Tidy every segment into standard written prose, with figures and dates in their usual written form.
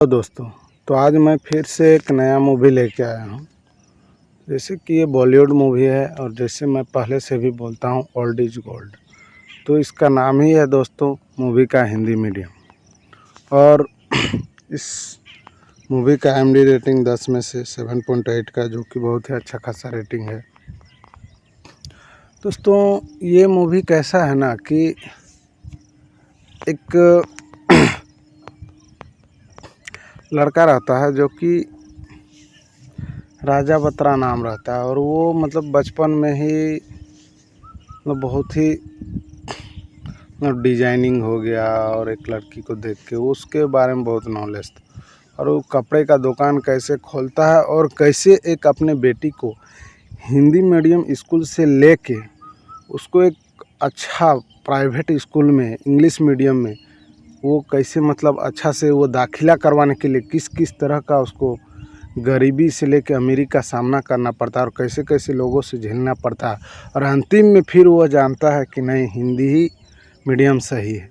तो दोस्तों, तो आज मैं फिर से एक नया मूवी लेके आया हूँ। जैसे कि ये बॉलीवुड मूवी है और जैसे मैं पहले से भी बोलता हूँ ओल्ड इज़ गोल्ड। तो इसका नाम ही है दोस्तों मूवी का हिंदी मीडियम। और इस मूवी का IMDb रेटिंग 10 में से 7.8 का, जो कि बहुत ही अच्छा खासा रेटिंग है। दोस्तों ये मूवी कैसा है ना कि एक लड़का रहता है जो कि राजा बत्रा नाम रहता है, और वो मतलब बचपन में ही बहुत ही डिजाइनिंग हो गया, और एक लड़की को देख के उसके बारे में बहुत नॉलेज था, और वो कपड़े का दुकान कैसे खोलता है और कैसे एक अपने बेटी को हिंदी मीडियम स्कूल से लेके उसको एक अच्छा प्राइवेट स्कूल में इंग्लिश मीडियम में वो कैसे मतलब अच्छा से वो दाखिला करवाने के लिए किस किस तरह का उसको गरीबी से लेकर अमीरी का सामना करना पड़ता है, और कैसे कैसे लोगों से झेलना पड़ता है, और अंतिम में फिर वो जानता है कि नहीं, हिंदी ही मीडियम सही है,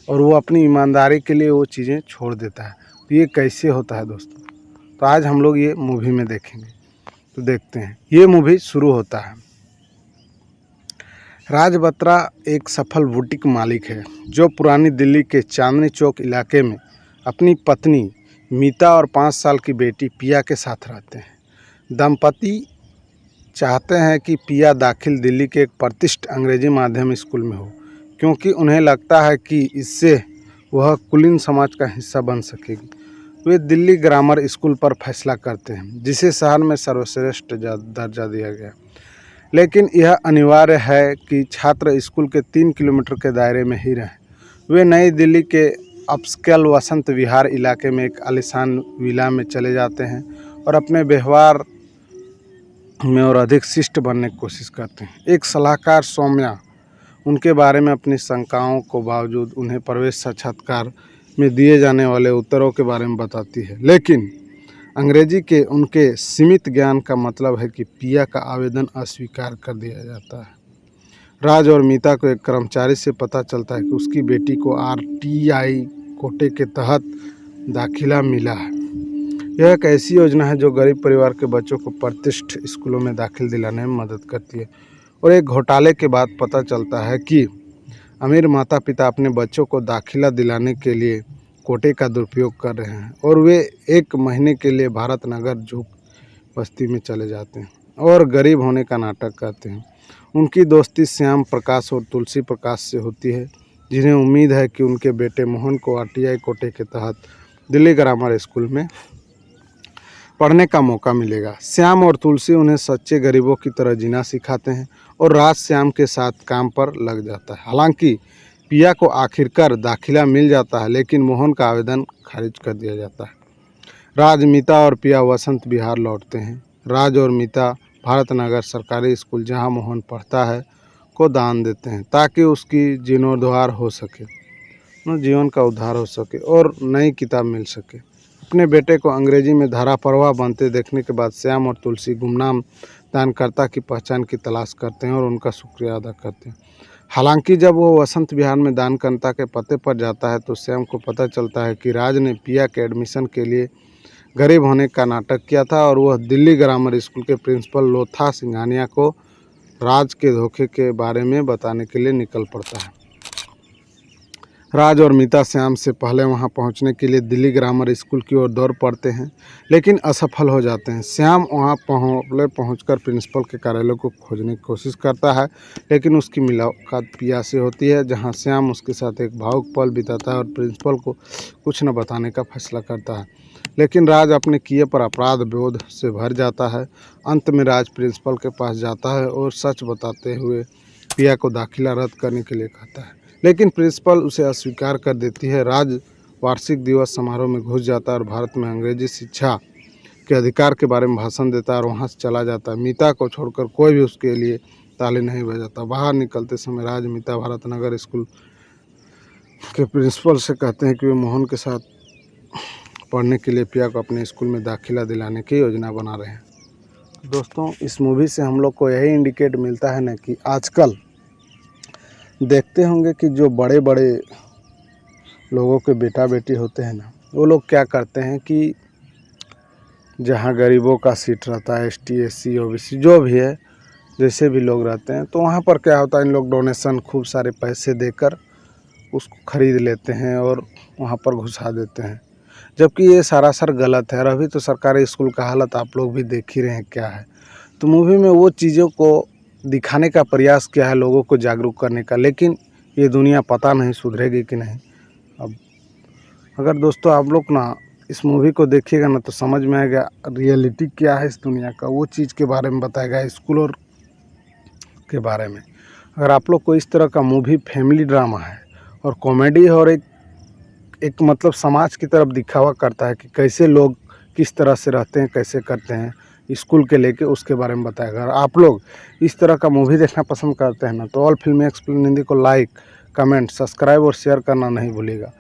और वो अपनी ईमानदारी के लिए वो चीज़ें छोड़ देता है। तो ये कैसे होता है दोस्तों, तो आज हम लोग ये मूवी में देखेंगे। तो देखते हैं, ये मूवी शुरू होता है। राज बत्रा एक सफल बुटीक मालिक है जो पुरानी दिल्ली के चांदनी चौक इलाके में अपनी पत्नी मीता और 5 साल की बेटी पिया के साथ रहते हैं। दंपति चाहते हैं कि पिया दाखिल दिल्ली के एक प्रतिष्ठित अंग्रेजी माध्यम स्कूल में हो, क्योंकि उन्हें लगता है कि इससे वह कुलीन समाज का हिस्सा बन सकेगी। वे दिल्ली ग्रामर स्कूल पर फैसला करते हैं, जिसे शहर में सर्वश्रेष्ठ दर्जा दिया गया। लेकिन यह अनिवार्य है कि छात्र स्कूल के 3 किलोमीटर के दायरे में ही रहें। वे नई दिल्ली के अपस्केल वसंत विहार इलाके में एक आलीशान विला में चले जाते हैं और अपने व्यवहार में और अधिक शिष्ट बनने की कोशिश करते हैं। एक सलाहकार सौम्या उनके बारे में अपनी शंकाओं को बावजूद उन्हें प्रवेश साक्षात्कार में दिए जाने वाले उत्तरों के बारे में बताती है, लेकिन अंग्रेजी के उनके सीमित ज्ञान का मतलब है कि पिया का आवेदन अस्वीकार कर दिया जाता है। राज और मीता को एक कर्मचारी से पता चलता है कि उसकी बेटी को RTI कोटे के तहत दाखिला मिला है। यह एक ऐसी योजना है जो गरीब परिवार के बच्चों को प्रतिष्ठित स्कूलों में दाखिल दिलाने में मदद करती है। और एक घोटाले के बाद पता चलता है कि अमीर माता पिता अपने बच्चों को दाखिला दिलाने के लिए कोटे का दुरुपयोग कर रहे हैं, और वे 1 महीने के लिए भारत नगर झूक बस्ती में चले जाते हैं और गरीब होने का नाटक करते हैं। उनकी दोस्ती श्याम प्रकाश और तुलसी प्रकाश से होती है, जिन्हें उम्मीद है कि उनके बेटे मोहन को RTI कोटे के तहत दिल्ली ग्रामर स्कूल में पढ़ने का मौका मिलेगा। श्याम और तुलसी उन्हें सच्चे गरीबों की तरह जीना सिखाते हैं, और राज श्याम के साथ काम पर लग जाता है। हालांकि पिया को आखिरकार दाखिला मिल जाता है, लेकिन मोहन का आवेदन खारिज कर दिया जाता है। राज, मीता और पिया वसंत विहार लौटते हैं। राज और मीता भारत नगर सरकारी स्कूल, जहां मोहन पढ़ता है, को दान देते हैं ताकि उसकी जीर्णोद्धार हो सके, जीवन का उद्धार हो सके और नई किताब मिल सके। अपने बेटे को अंग्रेजी में धारा प्रवाह बनते देखने के बाद श्याम और तुलसी गुमनाम दानकर्ता की पहचान की तलाश करते हैं और उनका शुक्रिया अदा करते हैं। हालांकि जब वो वसंत विहार में दानकर्ता के पते पर जाता है तो श्याम को पता चलता है कि राज ने पिया के एडमिशन के लिए गरीब होने का नाटक किया था, और वह दिल्ली ग्रामर स्कूल के प्रिंसिपल लोथा सिंघानिया को राज के धोखे के बारे में बताने के लिए निकल पड़ता है। राज और मीता श्याम से पहले वहां पहुंचने के लिए दिल्ली ग्रामर स्कूल की ओर दौड़ पड़ते हैं, लेकिन असफल हो जाते हैं। श्याम वहां पहुंचकर प्रिंसिपल के कार्यालय को खोजने की कोशिश करता है, लेकिन उसकी मुलाकात पिया से होती है, जहां श्याम उसके साथ एक भावुक पल बिताता है और प्रिंसिपल को कुछ न बताने का फैसला करता है। लेकिन राज अपने किए पर अपराध बोध से भर जाता है। अंत में राज प्रिंसिपल के पास जाता है और सच बताते हुए पिया को दाखिला रद्द करने के लिए कहता है, लेकिन प्रिंसिपल उसे अस्वीकार कर देती है। राज वार्षिक दिवस समारोह में घुस जाता है और भारत में अंग्रेजी शिक्षा के अधिकार के बारे में भाषण देता है और वहां से चला जाता है। मीता को छोड़कर कोई भी उसके लिए ताली नहीं बजाता। बाहर निकलते समय राज मीता भारत नगर स्कूल के प्रिंसिपल से कहते हैं कि वे मोहन के साथ पढ़ने के लिए पिया को अपने स्कूल में दाखिला दिलाने की योजना बना रहे हैं। दोस्तों, इस मूवी से हम लोग को यही इंडिकेट मिलता है ना कि आजकल देखते होंगे कि जो बड़े बड़े लोगों के बेटा बेटी होते हैं ना, वो लोग क्या करते हैं कि जहाँ गरीबों का सीट रहता है, ST SC OBC जो भी है, जैसे भी लोग रहते हैं, तो वहाँ पर क्या होता है, इन लोग डोनेशन खूब सारे पैसे देकर उसको ख़रीद लेते हैं और वहाँ पर घुसा देते हैं, जबकि ये सरासर गलत है। और अभी तो सरकारी स्कूल का हालत आप लोग भी देख ही रहे हैं क्या है। तो मूवी में वो चीज़ों को दिखाने का प्रयास किया है, लोगों को जागरूक करने का, लेकिन ये दुनिया पता नहीं सुधरेगी कि नहीं। अब अगर दोस्तों आप लोग ना इस मूवी को देखिएगा ना, तो समझ में आएगा रियलिटी क्या है इस दुनिया का, वो चीज़ के बारे में बताएगा, स्कूल और के बारे में। अगर आप लोग को इस तरह का मूवी फैमिली ड्रामा है और कॉमेडी है और एक मतलब समाज की तरफ दिखावा करता है कि कैसे लोग किस तरह से रहते हैं, कैसे करते हैं स्कूल के लेके, उसके बारे में बताएगा। अगर आप लोग इस तरह का मूवी देखना पसंद करते हैं ना, तो ऑल फिल्मी एक्सप्लेन हिंदी को लाइक, कमेंट, सब्सक्राइब और शेयर करना नहीं भूलिएगा।